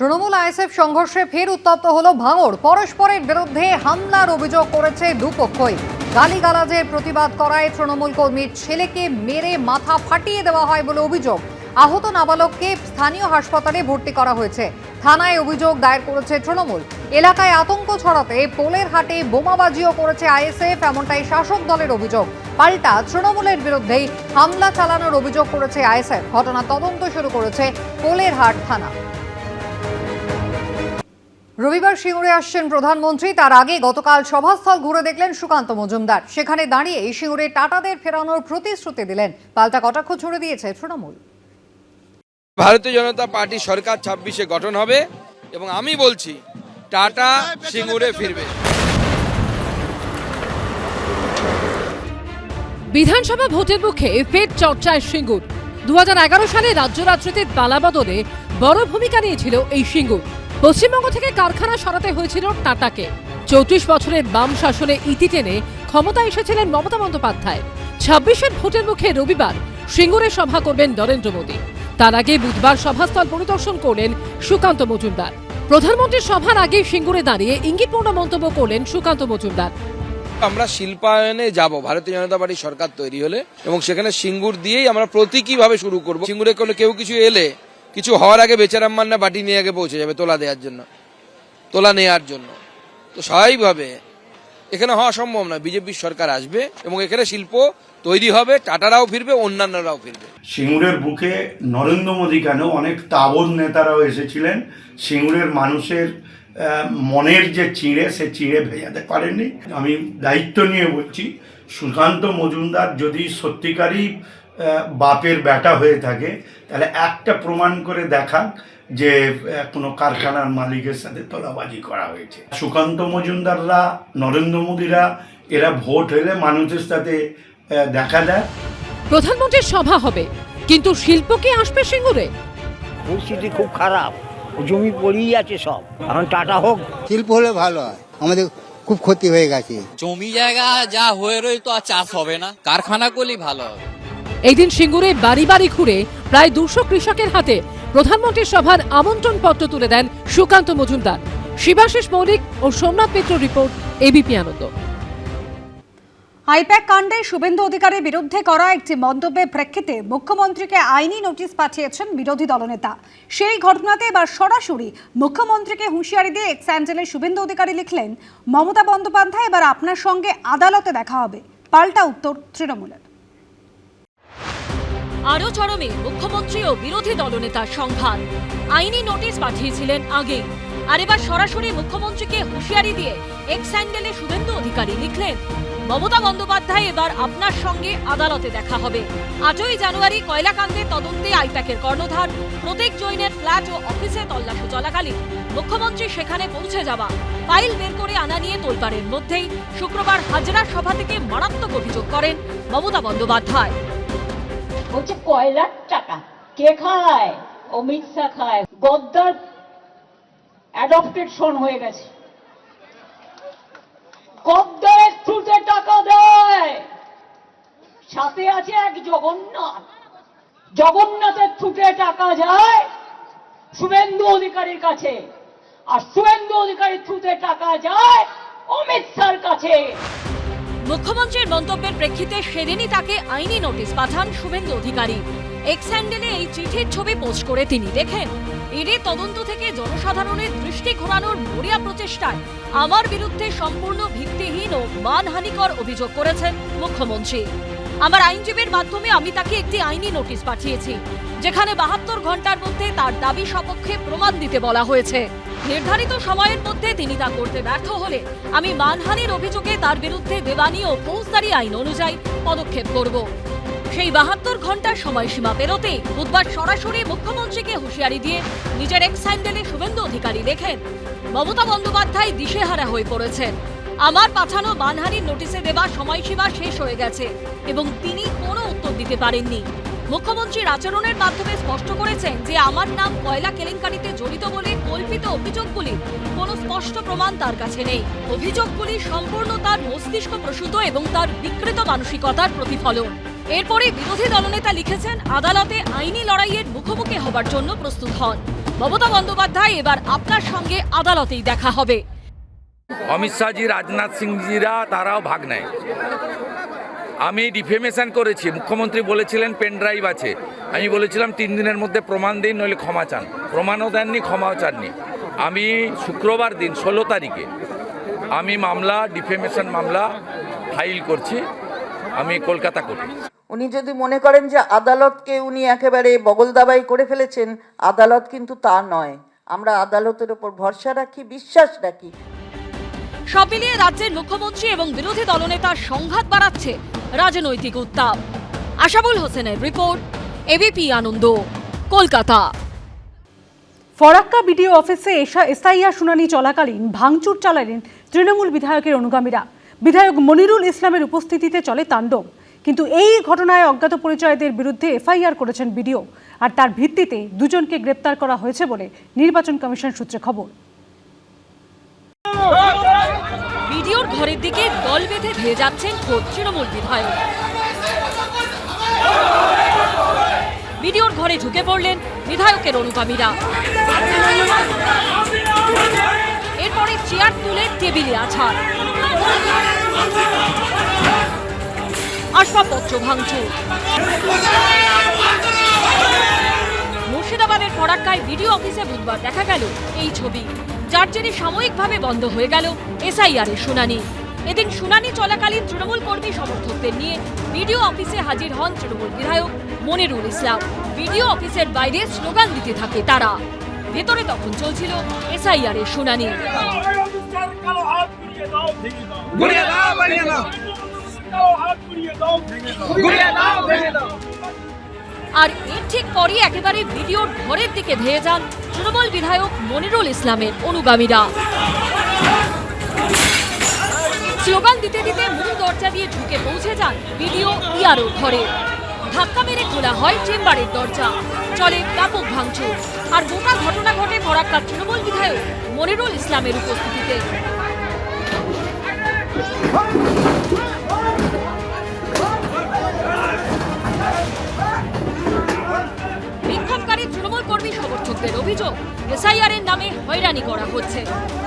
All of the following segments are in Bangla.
তৃণমূল আইএসএফ সংঘর্ষে ফের উত্তপ্ত হলো ভাঙড়। পরস্পরের বিরুদ্ধে হামলার অভিযোগ করেছে দুপক্ষই। গালিগালাজের প্রতিবাদ করায় তৃণমূল কর্মীর ছেলেকে মেরে মাথা ফাটিয়ে দেওয়া হয় বলে অভিযোগ। আহত নাবালককে স্থানীয় হাসপাতালে ভর্তি করা হয়েছে। থানায় অভিযোগ দায়ের করেছে তৃণমূল। এলাকায় আতঙ্ক ছড়াতে পোলের হাটে বোমাবাজিও করেছে আইএসএফ, এমনটাই শাসক দলের অভিযোগ। পাল্টা তৃণমূলের বিরুদ্ধেই হামলা চালানোর অভিযোগ করেছে আইএসএফ। ঘটনা তদন্ত শুরু করেছে পোলের হাট থানা। রবিবার সিঙ্গুরে আসছেন প্রধানমন্ত্রী। তার আগে গতকাল সভাস্থল ঘুরে দেখলেন সুকান্ত মজুমদার। সেখানে দাঁড়িয়ে সিঙ্গুরে টাটাদের ফেরানোর প্রতিশ্রুতি দিলেন। পাল্টা কটাক্ষ ছুড়ে দিয়েছে তৃণমূল। ভারতীয় জনতা পার্টি সরকার 26-এ গঠন হবে এবং আমি বলছি টাটা সিঙ্গুরে ফিরবে। বিধানসভা ভোটের মুখে ফের চর্চায় সিঙ্গুর। 2011 সালে রাজ্য রাজনীতির পালাবদলে বড় ভূমিকা নিয়েছিল এই সিঙ্গুর। পশ্চিমবঙ্গ থেকে কারখানা সরাতে হয়েছিল টাটাকে। 34 বছরের বাম শাসনে ইতি টেনে ক্ষমতায় এসেছিলেন মমতা বন্দ্যোপাধ্যায়। 26-এর ভোটের মুখে রবিবার সিঙ্গুরে সভা করবেন নরেন্দ্র মোদী। তার আগে বুধবার সভাস্থল পরিদর্শন করলেন সুকান্ত মজুমদার। প্রধানমন্ত্রীর সভার আগে সিঙ্গুরে দাঁড়িয়ে ইঙ্গিতপূর্ণ মন্তব্য করলেন সুকান্ত মজুমদার। আমরা শিল্পায়নে যাব ভারতীয় জনতা পার্টি সরকার তৈরি হলে, এবং সেখানে সিঙ্গুর দিয়েই আমরা প্রতীকীভাবে শুরু করব। সিঙ্গুরে কোনো কেউ কিছু এলে কিছু হওয়ার আগে বেচারাম্মান্না বাটি নিয়ে আগে পৌঁছে যাবে তোলা নেওয়ার জন্য। তো স্বাভাবিকভাবে এখানে হওয়া সম্ভব না। বিজেপির সরকার আসবে এবং এখানে শিল্প তৈরি হবে, টাটারাও ফিরবে, অন্যান্যরাও ফিরবে। সিঙ্গুরের বুকে নরেন্দ্র মোদী কেন, অনেক তাবৎ নেতারাও এসেছিলেন। সিঙ্গুরের মানুষের মনের যে চিঁড়ে, সে চিঁড়ে ভেজাতে পারেননি। আমি দায়িত্ব নিয়ে বলছি, সুকান্ত মজুমদার যদি সত্যিকারই বাপের বেটা হয়ে থাকে, তাহলে একটা প্রমাণ করে দেখাক যে কোনো কারখানার মালিকের সাথে তোলাবাজি করা হয়েছে। সুকান্ত মজুমদাররা, নরেন্দ্র মোদীরা, এরা ভোট হলে মানুষের সাথে দেখা দেয়। প্রধানমন্ত্রীর সভা হবে, কিন্তু শিল্প কি আসবে সিঙ্গুরে? পরিস্থিতি খুব খারাপ, জমি পড়েই আছে সব। এখন টাটা হোক, শিল্প হলে ভালো হয়। আমাদের খুব ক্ষতি হয়ে গেছে। জমি জায়গা যা হয়ে রয়ে তো আর চাষ হবে না, কারখানা করলেই ভালো হবে। এই দিন সিঙ্গুরে বাড়ি বাড়ি ঘুরে প্রায় 200 কৃষকের হাতে প্রধানমন্ত্রীর সভার আমন্ত্রণ পত্র তুলে দেন সুকান্ত মজুমদার। শিবাশিস মৌলিক ও সোমনাথ মিত্র রিপোর্ট, এবিপি আনন্দ। আইপ্যাক কাণ্ডে শুভেন্দু অধিকারীর বিরুদ্ধে করা একটি মন্তব্যের প্রেক্ষিতে মুখ্যমন্ত্রীকে আইনি নোটিশ পাঠিয়েছেন বিরোধী দলনেতা। সেই ঘটনাতে এবার সরাসরি মুখ্যমন্ত্রীকে হুঁশিয়ারি দিয়ে এক্স হ্যান্ডেলে শুভেন্দু অধিকারী লিখলেন, মমতা বন্দ্যোপাধ্যায়, এবার আপনার সঙ্গে আদালতে দেখা হবে। পাল্টা উত্তর তৃণমূলের। আরও চরমে মুখ্যমন্ত্রী ও বিরোধী দলনেতার সংঘাত। আইনি নোটিশ পাঠিয়েছিলেন আগেই, আর এবার সরাসরি মুখ্যমন্ত্রীকে হুঁশিয়ারি দিয়ে এক্স হ্যান্ডেলে শুভেন্দু অধিকারী লিখলেন, মমতা বন্দ্যোপাধ্যায়, এবার আপনার সঙ্গে আদালতে দেখা হবে। 8ই জানুয়ারি কয়লাকাণ্ডের তদন্তে আইপ্যাকের কর্ণধার প্রতীক জৈনের ফ্ল্যাট ও অফিসে তল্লাশি চলাকালীন মুখ্যমন্ত্রী সেখানে পৌঁছে যাওয়া, ফাইল বের করে আনা নিয়ে তোলপাড়ের মধ্যেই শুক্রবার হাজরা সভা থেকে মারাত্মক অভিযোগ করেন মমতা বন্দ্যোপাধ্যায়। হচ্ছে কয়লার টাকা কে খায়? অমিত শাহ খায়। গদ্দার অ্যাডপ্টেড সন হয়ে গেছে। গদ্দারের থ্রুতে টাকা দেয়। সাথে আছে এক জগন্নাথ। জগন্নাথের থ্রুতে টাকা যায় শুভেন্দু অধিকারীর কাছে, আর শুভেন্দু অধিকারীর থ্রুতে টাকা যায় অমিত শাহর কাছে। মুখ্যমন্ত্রীর মন্তব্যের প্রেক্ষিতে সেদিনই তাকে আইনি নোটিশ পাঠান শুভেন্দু অধিকারী। এক্স হ্যান্ডেলে এই চিঠির ছবি পোস্ট করে তিনি লেখেন, ইডি তদন্ত থেকে জনসাধারণের দৃষ্টি ঘোরানোর মরিয়া প্রচেষ্টায় আমার বিরুদ্ধে সম্পূর্ণ ভিত্তিহীন ও মানহানিকর অভিযোগ করেছেন মুখ্যমন্ত্রী। আমার আইনজীবীর মাধ্যমে আমি তাকে একটি আইনি নোটিশ পাঠিয়েছি, যেখানে 72 ঘন্টার মধ্যে তার দাবি সপক্ষে প্রমাণ দিতে বলা হয়েছে। নির্ধারিত সময়ের মধ্যে তিনি তা করতে ব্যর্থ হলে আমি মানহানির অভিযোগে তার বিরুদ্ধে দেওয়ানি ও ফৌজদারি আইন অনুযায়ী পদক্ষেপ করব। সেই 72 ঘন্টার সময়সীমা পেরোতে বুধবার সরাসরি মুখ্যমন্ত্রীকে হুঁশিয়ারি দিয়ে নিজের এক্স হ্যান্ডেলে শুভেন্দু অধিকারী লেখেন, মমতা বন্দ্যোপাধ্যায় দিশেহারা হয়ে পড়েছেন। আমার পাঠানো মানহানির নোটিশে দেওয়া সময়সীমা শেষ হয়ে গেছে এবং তিনি কোনো উত্তর দিতে পারেননি। মুখ্যমন্ত্রীর আচরণের মাধ্যমে স্পষ্ট করেছেন যে আমার নাম কয়লা কেলেঙ্কারিতে জড়িত বলে কল্পিত অভিযোগগুলি কোনো স্পষ্ট প্রমাণ তার কাছে নেই। অভিযোগগুলি সম্পূর্ণ তার মস্তিষ্ক প্রসূত এবং তার বিকৃত মানসিকতার প্রতিফলন। এরপরে বিরোধী দলনেতা লিখেছেন, আদালতে আইনি লড়াইয়ের মুখোমুখি হবার জন্য প্রস্তুত হন। মমতা বন্দ্যোপাধ্যায় এবার আপনার সঙ্গে আদালতেই দেখা হবে। অমিত শাহজি, রাজনাথ সিংজিরা তারাও ভাগ নেয়। আমি ডিফেমেশন করেছি, মুখ্যমন্ত্রী বলেছিলেন পেন ড্রাইভ আছে, আমি বলেছিলাম 3 দিনের মধ্যে প্রমাণ দিন, নইলে ক্ষমা চান। প্রমাণও দেননি, ক্ষমাও চাননি। আমি শুক্রবার দিন 16 তারিখে আমি ডিফেমেশন মামলা ফাইল করছি, আমি কলকাতা কোর্টে। উনি যদি মনে করেন যে আদালতকে উনি একেবারে বগলদাবাই করে ফেলেছেন, আদালত কিন্তু তা নয়। আমরা আদালতের উপর ভরসা রাখি, বিশ্বাস রাখি। সব মিলিয়ে রাজ্যের মুখ্যমন্ত্রী এবং বিরোধী দলনেতার সংঘাত বাড়াচ্ছে রাজনৈতিক উত্তাপ। আশাবুল হোসেনের রিপোর্ট, এবিপি আনন্দ, কলকাতা। ফরাক্কা বিডিও অফিসে এসআইআর শুনানি চলাকালীন ভাঙচুর চালালেন তৃণমূল বিধায়কের অনুগামীরা। বিধায়ক মনিরুল ইসলামের উপস্থিতিতে চলে তাণ্ডব। কিন্তু এই ঘটনায় অজ্ঞাত পরিচয়দের বিরুদ্ধে এফআইআর করেছেন বিডিও, আর তার ভিত্তিতে দুজনকে গ্রেপ্তার করা হয়েছে বলে নির্বাচন কমিশন সূত্রে খবর। বিডিওর ঘরের দিকে দল বেঁধে ধেয়ে যাচ্ছেন খোদ তৃণমূল বিধায়ক। বিডিওর ঘরে ঢুকে পড়লেন বিধায়কের অনুগামীরা। এরপরে চেয়ার তুলে টেবিলে আছাড়, আসবাবপত্র ভাঙচুর। মুর্শিদাবাদের ফরাক্কায় বিডিও অফিসে বুধবার দেখা গেল এই ছবি, যার জেরে সাময়িকভাবে বন্ধ হয়ে গেল এসআইআর এর শুনানি। এদিন শুনানি চলাকালীন তৃণমূল কর্মী সমর্থকদের নিয়ে বিডিও অফিসে হাজির হন তৃণমূল বিধায়ক মনিরুল ইসলাম। বিডিও অফিসের বাইরে স্লোগান দিতে থাকে তারা। ভেতরে তখন চলছিল এসআইআর এর শুনানি। আর এর ঠিক পরই একেবারে বিডিওর ঘরের দিকে ধেয়ে যান তৃণমূল বিধায়ক মনিরুল ইসলামের অনুগামীরা। স্লোগান দিতে দিতে মূল দরজা দিয়ে ঢুকে পৌঁছে যান বিডিও ইয়ারোর ঘরে। ধাক্কা মেরে খোলা হয় চেম্বারের দরজা, চলে ব্যাপক ভাঙচুর। আর গোটা ঘটনা ঘটে ফরাক্কার তৃণমূল বিধায়ক মনিরুল ইসলামের উপস্থিতিতে। বিক্ষোভকারী তৃণমূল কর্মী সমর্থকদের অভিযোগ, এসআইআর এর নামে হয়রানি করা হচ্ছে।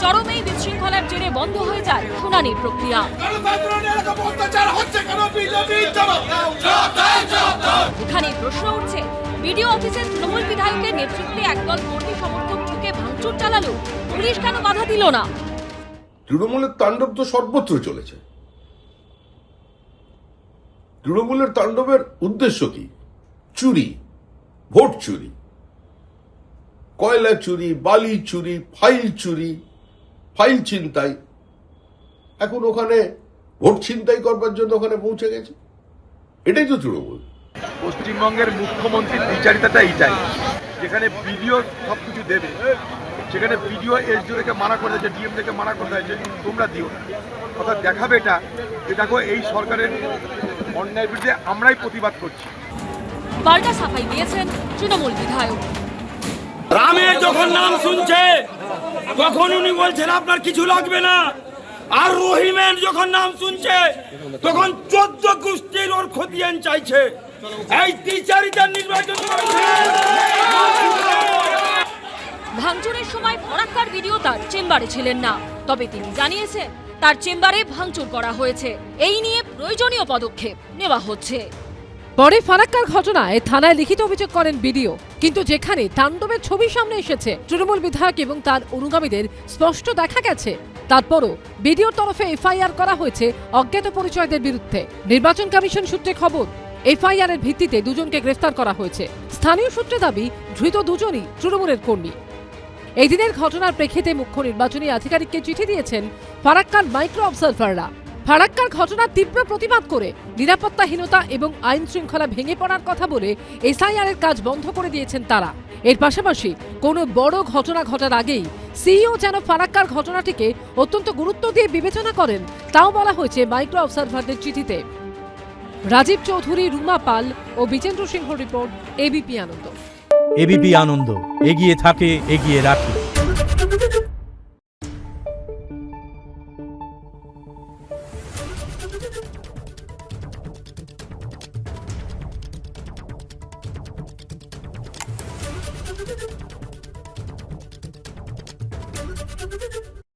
চরমে বিশৃঙ্খলার জেরে বন্ধ হয়ে যায় শুনানির প্রক্রিয়া। এখানে প্রশ্ন উঠছে, বিডিও অফিসের তৃণমূল বিধায়কের নেতৃত্বে একদল কর্মী সমর্থক ঢুকে ভাঙচুর চালালো, পুলিশ কেন বাধা দিল না? তৃণমূলের তাণ্ডব তো সর্বত্র চলেছে। তৃণমূলের তাণ্ডবের উদ্দেশ্য কি? চুরি, ভোট চুরি, কয়লা চুরি, বালি চুরি, ফাইল ছিনতাই। এখন ওখানে ভোট ছিনতাই করবার জন্য ওখানে পৌঁছে গেছে। এটাই তো তৃণমূল। পশ্চিমবঙ্গের মুখ্যমন্ত্রীর বিচারিতাটা এইটাই, যেখানে বিডিও সবকিছু দেবে, সেখানে বিডিও এসডিওকে মানা করে দিয়েছে, ডিএম থেকে মানা করে দিয়েছে তোমরা দিও না। অর্থাৎ দেখাবে এটাকে এই সরকারের অন্যায়ের বিরুদ্ধে আমরাই প্রতিবাদ করছি। পাল্টা সাফাই দিয়েছেন তৃণমূল বিধায়ক। রামের যখন নাম শুনছে তখন উনি বলছেন আপনার কিছু লাগবে না, আর রহিমের যখন নাম শুনছে তখন 14 গোষ্ঠীর ওর খতিয়ান চাইছে। এই টিচারিতার নির্বাচন ভাঙচুরের সময় ফরাক্কার বিডিও তার চেম্বারে ছিলেন না, তবে তিনি জানিয়েছেন তার চেম্বারে ভাঙচুর করা হয়েছে। এই নিয়ে প্রয়োজনীয় পদক্ষেপ নেওয়া হচ্ছে। পরে ফারাক্কার ঘটনায় থানায় লিখিত অভিযোগ করেন বিডিও, কিন্তু যেখানে তাণ্ডবের ছবি সামনে এসেছে তৃণমূল বিধায়ক এবং তার অনুগামীদের স্পষ্ট দেখা গেছে, তারপরও বিডিওর তরফে এফআইআর করা হয়েছে অজ্ঞাত পরিচয়দের বিরুদ্ধে। নির্বাচন কমিশন সূত্রে খবর, এফআইআর এর ভিত্তিতে দুজনকে গ্রেফতার করা হয়েছে। স্থানীয় সূত্রে দাবি, ধৃত দুজনই তৃণমূলের কর্মী। এই দিনের ঘটনার প্রেক্ষিতে মুখ্য নির্বাচনী আধিকারিককে চিঠি দিয়েছেন ফারাক্কার মাইক্রো অবজারভাররা। ফারাক্কার ঘটনার তীব্র প্রতিবাদ করে নিরাপত্তাহীনতা এবং আইন শৃঙ্খলা ভেঙে পড়ার কথা বলে এসআইআর এর কাজ বন্ধ করে দিয়েছেন তারা। এর পাশাপাশি কোনো বড় ঘটনা ঘটার আগেই সিইও যেন ফারাক্কার ঘটনাটিকে অত্যন্ত গুরুত্ব দিয়ে বিবেচনা করেন, তাও বলা হয়েছে মাইক্রো অবজারভারদের চিঠিতে। রাজীব চৌধুরী, রুমা পাল ও বিজেন্দ্র সিংহ রিপোর্ট, এবিপি আনন্দ। এবিপি আনন্দ, এগিয়ে থাকে, এগিয়ে রাখে।